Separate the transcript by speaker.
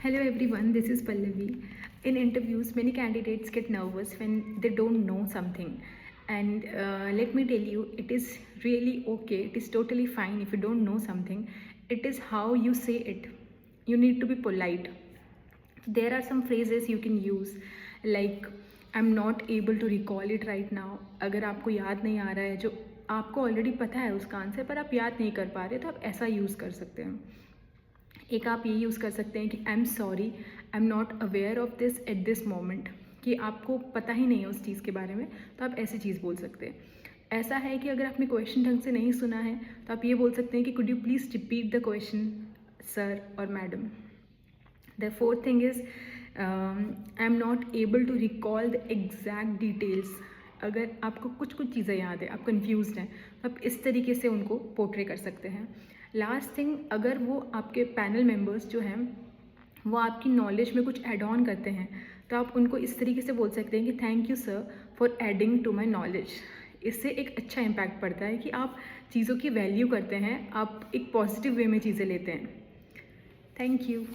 Speaker 1: Hello everyone, this is Pallavi. In interviews, many candidates get nervous when they don't know something. And let me tell you, it is really okay, it is totally fine if you don't know something. It is how you say it. You need to be polite. There are some phrases you can use like I'm not able to recall it right now. अगर आपको याद नहीं आ रहा है, जो आपको already पता है उसका आंसर पर आप याद नहीं कर पा रहे, तो आप ऐसा यूज़ कर सकते हैं। एक आप ये यूज़ कर सकते हैं कि I am sorry, I am not aware of this at this moment, कि आपको पता ही नहीं है उस चीज़ के बारे में, तो आप ऐसी चीज़ बोल सकते हैं। ऐसा है कि अगर आपने क्वेश्चन ढंग से नहीं सुना है तो आप ये बोल सकते हैं कि could you please repeat the question sir और madam. The fourth thing is I am not able to recall the exact details. अगर आपको कुछ कुछ चीज़ें याद है, आप कन्फ्यूज़ड हैं, तो आप इस तरीके से उनको पोर्ट्रे कर सकते हैं। लास्ट थिंग, अगर वो आपके पैनल मेंबर्स जो हैं वो आपकी नॉलेज में कुछ ऐड ऑन करते हैं, तो आप उनको इस तरीके से बोल सकते हैं कि thank you sir for adding to my knowledge. इससे एक अच्छा इम्पैक्ट पड़ता है कि आप चीज़ों की वैल्यू करते हैं, आप एक पॉजिटिव वे में चीज़ें लेते हैं। Thank you.